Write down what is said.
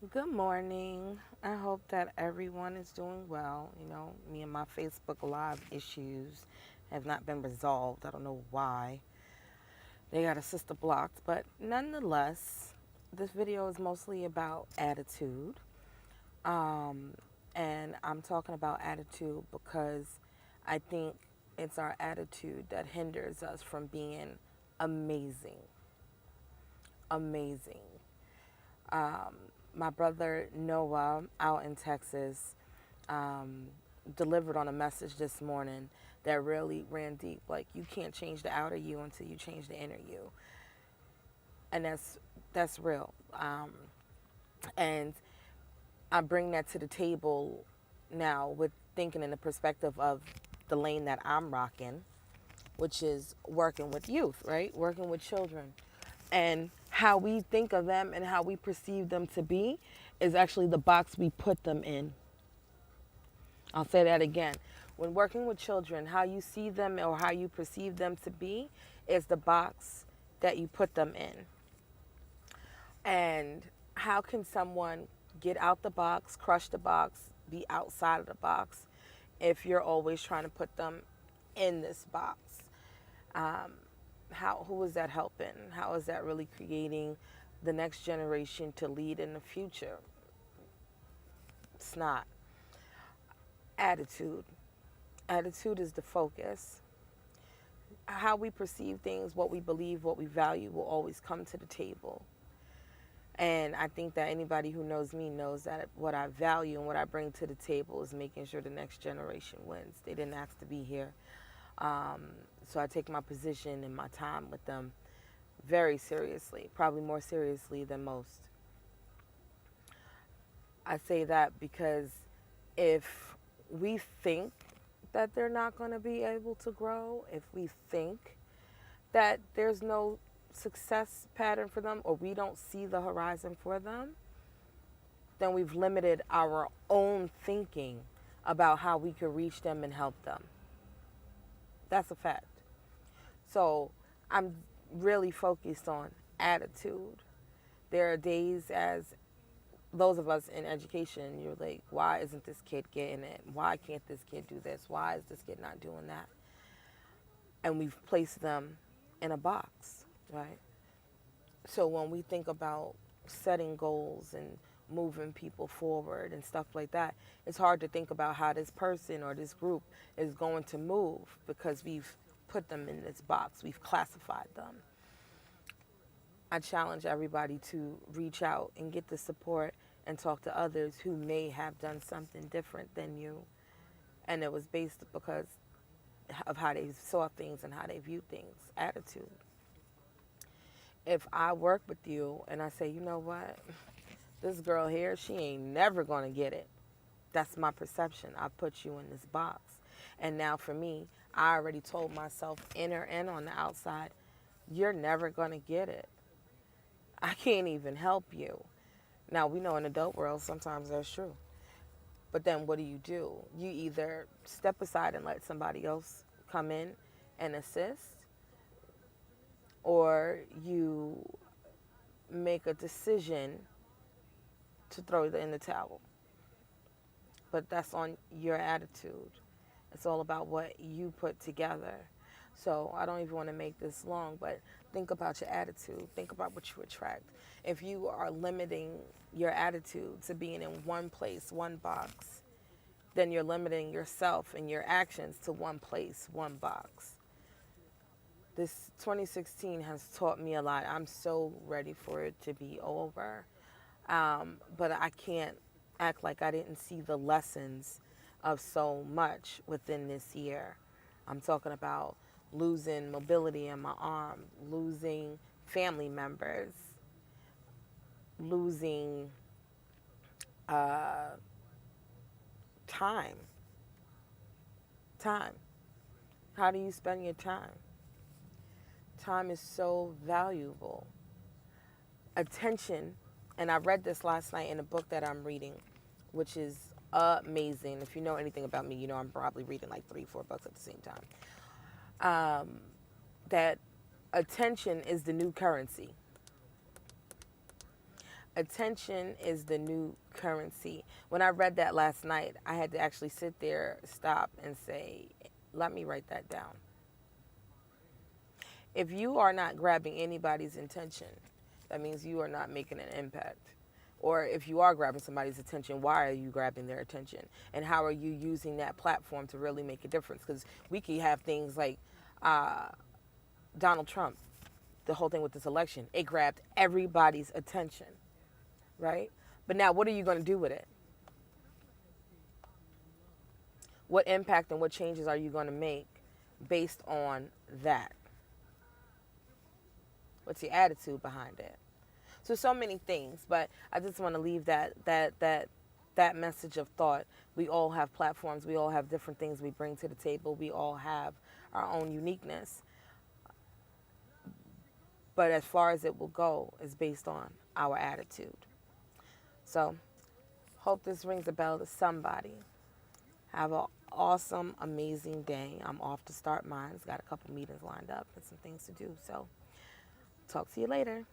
Good morning. I hope that everyone is doing well. Me and my Facebook Live issues have not been resolved. I don't know why. They got a sister blocked, but nonetheless, this video is mostly about attitude. Um, and I'm talking about attitude because I think it's our attitude that hinders us from being amazing. Amazing. Um, my brother Noah out in Texas um, delivered on a message this morning that really ran deep. Like, you can't change the outer you until you change the inner you, and that's real. And I bring that to the table now with thinking in the perspective of the lane that I'm rocking, which is working with youth, right? Working with children. And how we think of them and how we perceive them to be is actually the box we put them in. I'll say that again. When working with children, how you see them or how you perceive them to be is the box that you put them in. And how can someone get out the box, crush the box, be outside of the box if you're always trying to put them in this box? Um, who is that helping? How is that really creating the next generation to lead in the future? It's not. Attitude. Attitude is the focus. How we perceive things, what we believe, what we value will always come to the table. And I think that anybody who knows me knows that what I value and what I bring to the table is making sure the next generation wins. They didn't ask to be here. Um, so I take my position and my time with them very seriously, probably more seriously than most. I say that because if we think that they're not going to be able to grow, if we think that there's no success pattern for them or we don't see the horizon for them, then we've limited our own thinking about how we could reach them and help them. That's a fact. So I'm really focused on attitude. There are days as those of us in education, you're like, why isn't this kid getting it? Why can't this kid do this? Why is this kid not doing that? And we've placed them in a box, right? So when we think about setting goals and moving people forward and stuff like that, it's hard to think about how this person or this group is going to move because we've put them in this box, we've classified them. I challenge everybody to reach out and get the support and talk to others who may have done something different than you. And it was based because of how they saw things and how they view things, attitude. If I work with you and I say, you know what, this girl here, she ain't never gonna get it. That's my perception. I put you in this box. And now for me, I already told myself, inner and on the outside, you're never gonna get it. I can't even help you. Now, we know in the adult world, sometimes that's true. But then what do? You either step aside and let somebody else come in and assist, or you make a decision to throw it in the towel. But that's on your attitude. It's all about what you put together. So I don't even want to make this long, but think about your attitude. Think about what you attract. If you are limiting your attitude to being in one place, one box, then you're limiting yourself and your actions to one place, one box. This 2016 has taught me a lot. I'm so ready for it to be over. But I can't act like I didn't see the lessons of so much within this year. I'm talking about losing mobility in my arm, losing family members, losing uh, time. Time. How do you spend your time? Time is so valuable. Attention, and I read this last night in a book that I'm reading, which is amazing. If you know anything about me, you know I'm probably reading like 3, 4 books at the same time. That attention is the new currency. Attention is the new currency. When I read that last night, I had to actually sit there, stop, and say, let me write that down. If you are not grabbing anybody's attention, that means you are not making an impact. Or if you are grabbing somebody's attention, why are you grabbing their attention? And how are you using that platform to really make a difference? Because we could have things like Donald Trump, the whole thing with this election, it grabbed everybody's attention, right? But now what are you going to do with it? What impact and what changes are you going to make based on that? What's your attitude behind it? So many things, but I just want to leave that message of thought. We all have platforms. We all have different things we bring to the table. We all have our own uniqueness. But as far as it will go is based on our attitude. So, hope this rings a bell to somebody. Have an awesome, amazing day. I'm off to start mine. Got a couple meetings lined up and some things to do. So, talk to you later.